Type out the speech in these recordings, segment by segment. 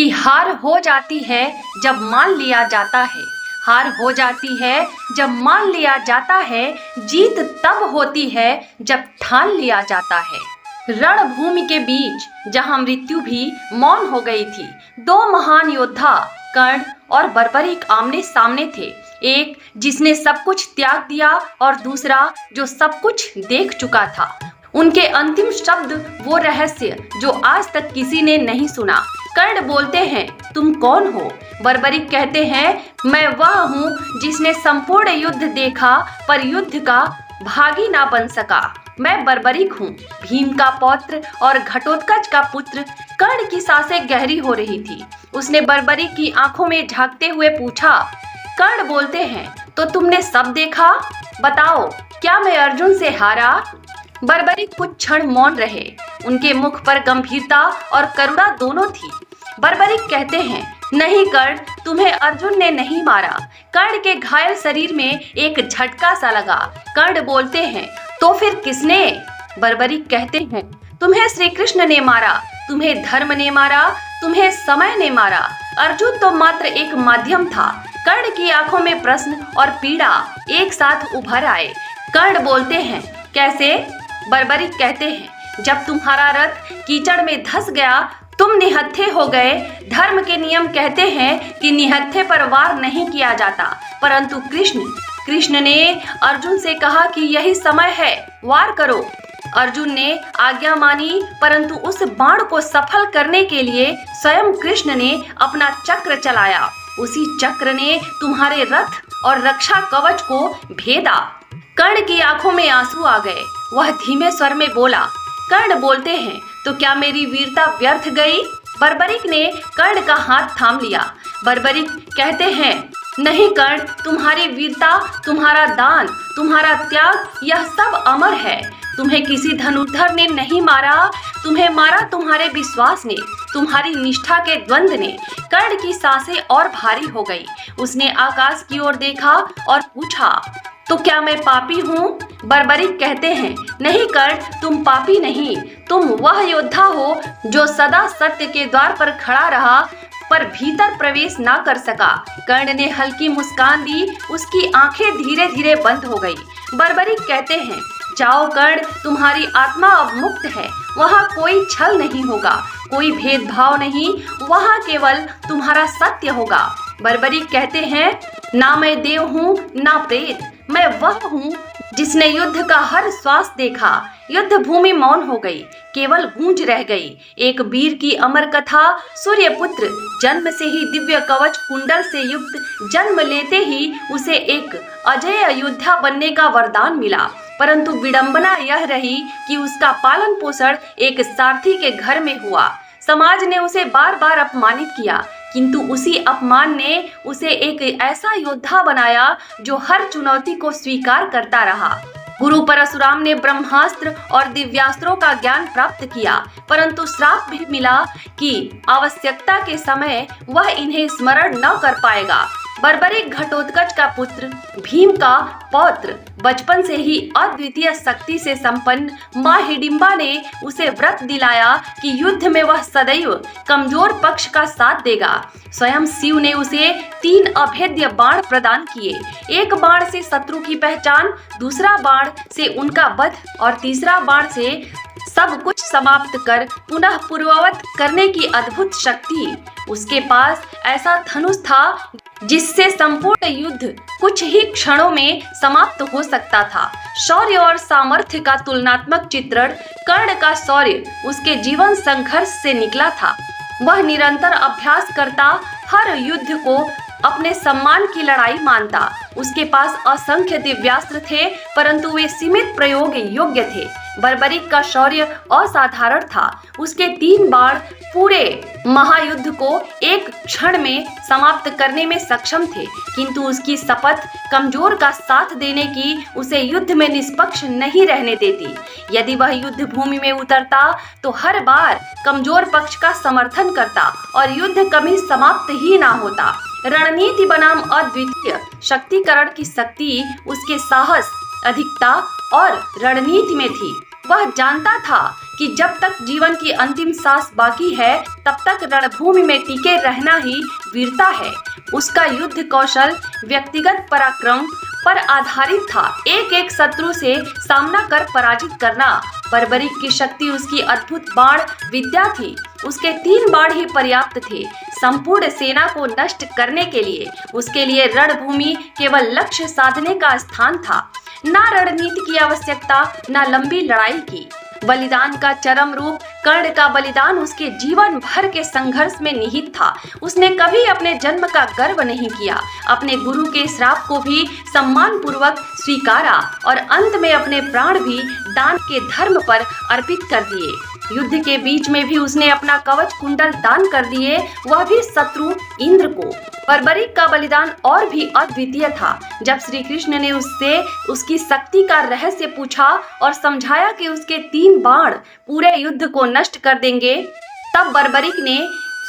कि हार हो जाती है जब मान लिया जाता है, हार हो जाती है जब मान लिया जाता है, जीत तब होती है जब ठान लिया जाता है। रणभूमि के बीच जहां मृत्यु भी मौन हो गई थी, दो महान योद्धा कर्ण और बर्बरीक आमने सामने थे। एक जिसने सब कुछ त्याग दिया और दूसरा जो सब कुछ देख चुका था। उनके अंतिम शब्द वो रहस्य जो आज तक किसी ने नहीं सुना। कर्ण बोलते हैं, तुम कौन हो? बर्बरीक कहते हैं, मैं वह हूँ जिसने संपूर्ण युद्ध देखा पर युद्ध का भागी ना बन सका। मैं बर्बरीक हूँ, भीम का पौत्र और घटोत्कच का पुत्र। कर्ण की सांसें गहरी हो रही थी। उसने बर्बरीक की आंखों में झांकते हुए पूछा। कर्ण बोलते हैं, तो तुमने सब देखा? बताओ, क्या मैं अर्जुन से हारा? बर्बरीक कुछ क्षण मौन रहे। उनके मुख पर गंभीरता और करुणा दोनों थी। बर्बरीक कहते हैं, नहीं कर्ण, तुम्हें अर्जुन ने नहीं मारा। कर्ण के घायल शरीर में एक झटका सा लगा। कर्ण बोलते हैं, तो फिर किसने? बर्बरीक कहते हैं, तुम्हें श्री कृष्ण ने मारा, तुम्हें धर्म ने मारा, तुम्हें समय ने मारा। अर्जुन तो मात्र एक माध्यम था। कर्ण की आंखों में प्रश्न और पीड़ा एक साथ उभर आए। कर्ण बोलते हैं, कैसे? बर्बरीक कहते हैं, जब तुम्हारा रथ कीचड़ में धंस गया, तुम निहत्थे हो गए। धर्म के नियम कहते हैं कि निहत्थे पर वार नहीं किया जाता, परंतु कृष्ण ने अर्जुन से कहा कि यही समय है, वार करो। अर्जुन ने आज्ञा मानी, परंतु उस बाण को सफल करने के लिए स्वयं कृष्ण ने अपना चक्र चलाया। उसी चक्र ने तुम्हारे रथ और रक्षा कवच को भेदा। कर्ण की आंखों में आंसू आ गए। वह धीमे स्वर में बोला। कर्ण बोलते हैं, तो क्या मेरी वीरता व्यर्थ गई? बर्बरीक ने कर्ण का हाथ थाम लिया। बर्बरीक कहते हैं, नहीं कर्ण, तुम्हारी वीरता, तुम्हारा दान, तुम्हारा त्याग, यह सब अमर है। तुम्हें किसी धनुर्धर ने नहीं मारा, तुम्हें मारा तुम्हारे विश्वास ने, तुम्हारी निष्ठा के द्वंद्व ने। कर्ण की सांसें और भारी हो गई। उसने आकाश की ओर देखा और पूछा, तो क्या मैं पापी हूँ? बर्बरीक कहते हैं, नहीं कर्ण, तुम पापी नहीं, तुम वह योद्धा हो जो सदा सत्य के द्वार पर खड़ा रहा पर भीतर प्रवेश ना कर सका। कर्ण ने हल्की मुस्कान दी। उसकी आंखें धीरे धीरे बंद हो गई। बर्बरीक कहते हैं, जाओ कर्ण, तुम्हारी आत्मा अब मुक्त है। वहाँ कोई छल नहीं होगा, कोई भेदभाव नहीं, वहाँ केवल तुम्हारा सत्य होगा। बर्बरीक कहते हैं, ना मैं देव हूँ ना प्रेत, मैं वह हूँ जिसने युद्ध का हर श्वास देखा। युद्ध भूमि मौन हो गई, केवल गूंज रह गई। एक वीर की अमर कथा। सूर्यपुत्र जन्म से ही दिव्य कवच कुंडल से युक्त, जन्म लेते ही उसे एक अजेय योद्धा बनने का वरदान मिला, परंतु विडंबना यह रही कि उसका पालन पोषण एक सारथी के घर में हुआ। समाज ने उसे बार बार अपमानित किया, किंतु उसी अपमान ने उसे एक ऐसा योद्धा बनाया जो हर चुनौती को स्वीकार करता रहा। गुरु परशुराम ने ब्रह्मास्त्र और दिव्यास्त्रों का ज्ञान प्राप्त किया, परंतु श्राप भी मिला कि आवश्यकता के समय वह इन्हें स्मरण न कर पाएगा। बर्बरीक घटोत्कच का पुत्र, भीम का पौत्र, बचपन से ही अद्वितीय शक्ति से संपन्न माँ हिडिंबा ने उसे व्रत दिलाया कि युद्ध में वह सदैव कमजोर पक्ष का साथ देगा। स्वयं शिव ने उसे 3 अभेद्य बाण प्रदान किए। एक बाण से शत्रु की पहचान, दूसरा बाण से उनका वध और तीसरा बाण से सब कुछ समाप्त कर पुनः पूर्ववत करने की अद्भुत शक्ति। उसके पास ऐसा धनुष था जिससे संपूर्ण युद्ध कुछ ही क्षणों में समाप्त हो सकता था। शौर्य और सामर्थ्य का तुलनात्मक चित्रण। कर्ण का शौर्य उसके जीवन संघर्ष से निकला था। वह निरंतर अभ्यास करता, हर युद्ध को अपने सम्मान की लड़ाई मानता। उसके पास असंख्य दिव्यास्त्र थे, परंतु वे सीमित प्रयोग योग्य थे। बर्बरीक का शौर्य असाधारण था। उसके 3 बाण पूरे महायुद्ध को एक क्षण में समाप्त करने में सक्षम थे, किंतु उसकी शपथ कमजोर का साथ देने की उसे युद्ध में निष्पक्ष नहीं रहने देती। यदि वह युद्ध भूमि में उतरता तो हर बार कमजोर पक्ष का समर्थन करता और युद्ध कभी समाप्त ही ना होता। रणनीति बनाम अद्वितीय शक्तिकरण की शक्ति उसके साहस, अधिकता और रणनीति में थी। वह जानता था कि जब तक जीवन की अंतिम सांस बाकी है तब तक रणभूमि में टिके रहना ही वीरता है। उसका युद्ध कौशल व्यक्तिगत पराक्रम पर आधारित था, एक एक शत्रु से सामना कर पराजित करना। बर्बरिक की शक्ति उसकी अद्भुत बाण विद्या थी। उसके 3 बाण ही पर्याप्त थे संपूर्ण सेना को नष्ट करने के लिए। उसके लिए रणभूमि केवल लक्ष्य साधने का स्थान था, ना रणनीति की आवश्यकता, ना लंबी लड़ाई की। बलिदान का चरम रूप कर्ण का बलिदान उसके जीवन भर के संघर्ष में निहित था। उसने कभी अपने जन्म का गर्व नहीं किया, अपने गुरु के श्राप को भी सम्मान पूर्वक स्वीकारा और अंत में अपने प्राण भी दान के धर्म पर अर्पित कर दिए। युद्ध के बीच में भी उसने अपना कवच कुंडल दान कर दिए, वह भी शत्रु इंद्र को। बर्बरिक का बलिदान और भी अद्वितीय था। जब श्री कृष्ण ने उससे उसकी शक्ति का रहस्य पूछा और समझाया कि उसके 3 बाण पूरे युद्ध को नष्ट कर देंगे, तब बर्बरिक ने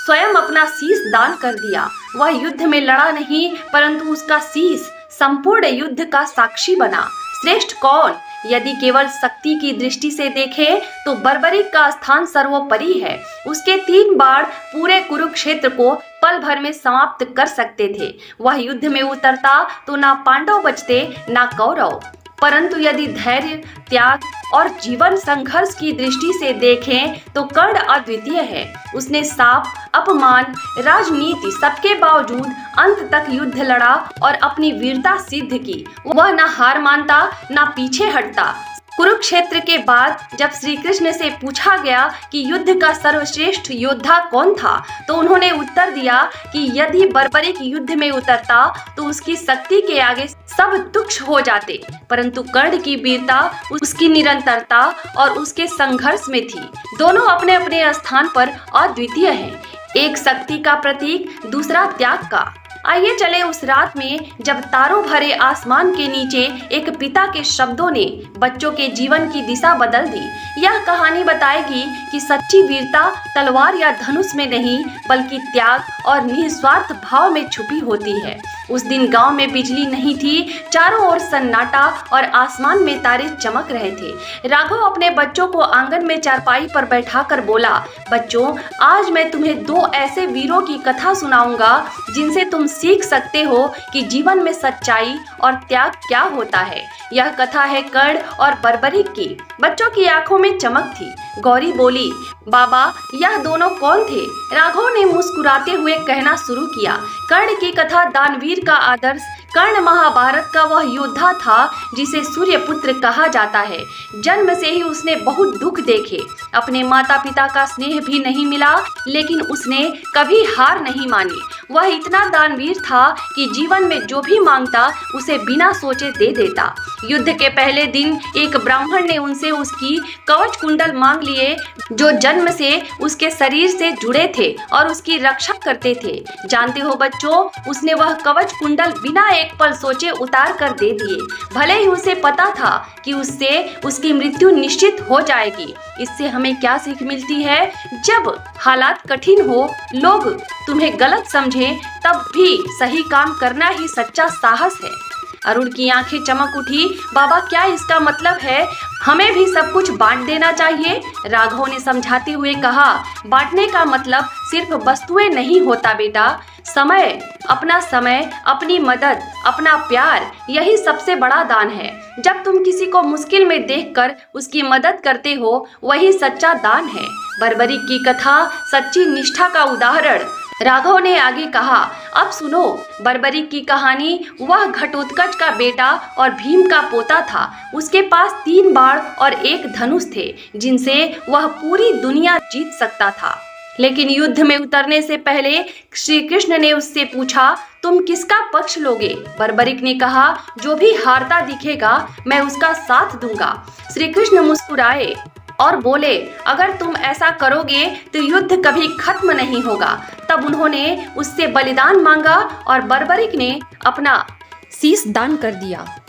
स्वयं अपना शीश दान कर दिया। वह युद्ध में लड़ा नहीं, परंतु उसका शीश संपूर्ण युद्ध का साक्षी बना। श्रेष्ठ कौन? यदि केवल शक्ति की दृष्टि से देखें तो बर्बरिक का स्थान सर्वोपरि है। उसके 3 बाण पूरे कुरुक्षेत्र को पल भर में समाप्त कर सकते थे। वह युद्ध में उतरता तो ना पांडव बचते ना कौरव। परंतु यदि धैर्य, त्याग और जीवन संघर्ष की दृष्टि से देखें तो कर्ण अद्वितीय है। उसने शाप, अपमान, राजनीति सबके बावजूद अंत तक युद्ध लड़ा और अपनी वीरता सिद्ध की। वह न हार मानता न पीछे हटता। कुरुक्षेत्र के बाद जब श्री कृष्ण से पूछा गया कि युद्ध का सर्वश्रेष्ठ योद्धा कौन था, तो उन्होंने उत्तर दिया कि यदि बर्बरिक युद्ध में उतरता तो उसकी शक्ति के आगे सब तुच्छ हो जाते, परंतु कर्ण की वीरता, उसकी निरंतरता और उसके संघर्ष में थी। दोनों अपने अपने स्थान पर अद्वितीय हैं, एक शक्ति का प्रतीक, दूसरा त्याग का। आइए चले उस रात में जब तारों भरे आसमान के नीचे एक पिता के शब्दों ने बच्चों के जीवन की दिशा बदल दी। यह कहानी बताएगी कि सच्ची वीरता तलवार या धनुष में नहीं, बल्कि त्याग और निस्वार्थ भाव में छुपी होती है। उस दिन गांव में बिजली नहीं थी, चारों ओर सन्नाटा और आसमान में तारे चमक रहे थे। राघव अपने बच्चों को आंगन में चारपाई पर बैठाकर बोला, बच्चों, आज मैं तुम्हें 2 ऐसे वीरों की कथा सुनाऊंगा जिनसे तुम सीख सकते हो कि जीवन में सच्चाई और त्याग क्या होता है। यह कथा है कर्ण और बर्बरिक की। बच्चों की आंखों में चमक थी। गौरी बोली, बाबा, यह दोनों कौन थे? राघव ने मुस्कुराते हुए कहना शुरू किया, कर्ण की कथा दानवीर का आदर्श। कर्ण महाभारत का वह योद्धा था जिसे सूर्यपुत्र कहा जाता है। जन्म से ही उसने बहुत दुख देखे। अपने माता पिता का स्नेह भी नहीं मिला, लेकिन उसने कभी हार नहीं मानी। वह इतना दानवीर था कि जीवन में जो भी मांगता उसे बिना सोचे दे देता। युद्ध के पहले दिन एक ब्राह्मण ने उनसे उसकी कवच कुंडल मांग लिए, जो जन्म से उसके शरीर से जुड़े थे और उसकी रक्षा करते थे। जानते हो बच्चों, उसने वह कवच कुंडल बिना एक पल सोचे उतार कर दे दिए। भले ही उसे पता था कि उससे उसकी मृत्यु निश्चित हो जाएगी। इससे हमें क्या सीख मिलती है? जब हालात कठिन हो, लोग तुम्हें गलत समझें, तब भी सही काम करना ही सच्चा साहस है। अरुण की आंखें चमक उठी। बाबा, क्या इसका मतलब है हमें भी सब कुछ बांट देना चाहिए? राघव ने समझाते हुए कहा, बांटने का मतलब सिर्फ वस्तुएं नहीं होता बेटा। समय, अपनी मदद, अपना प्यार, यही सबसे बड़ा दान है। जब तुम किसी को मुश्किल में देखकर उसकी मदद करते हो, वही सच्चा दान है। बर्बरिक की कथा सच्ची निष्ठा का उदाहरण। राघव ने आगे कहा, अब सुनो, बर्बरिक की कहानी। वह घटोत्कच का बेटा और भीम का पोता था। उसके पास 3 बाण और 1 धनुष थे, जिनसे वह पूरी दुनिया जीत सकता था। लेकिन युद्ध में उतरने से पहले श्री कृष्ण ने उससे पूछा, तुम किसका पक्ष लोगे? बर्बरिक ने कहा, जो भी हारता दिखेगा मैं उसका साथ दूंगा। श्री कृष्ण मुस्कुराए और बोले, अगर तुम ऐसा करोगे तो युद्ध कभी खत्म नहीं होगा। तब उन्होंने उससे बलिदान मांगा और बर्बरिक ने अपना शीश दान कर दिया।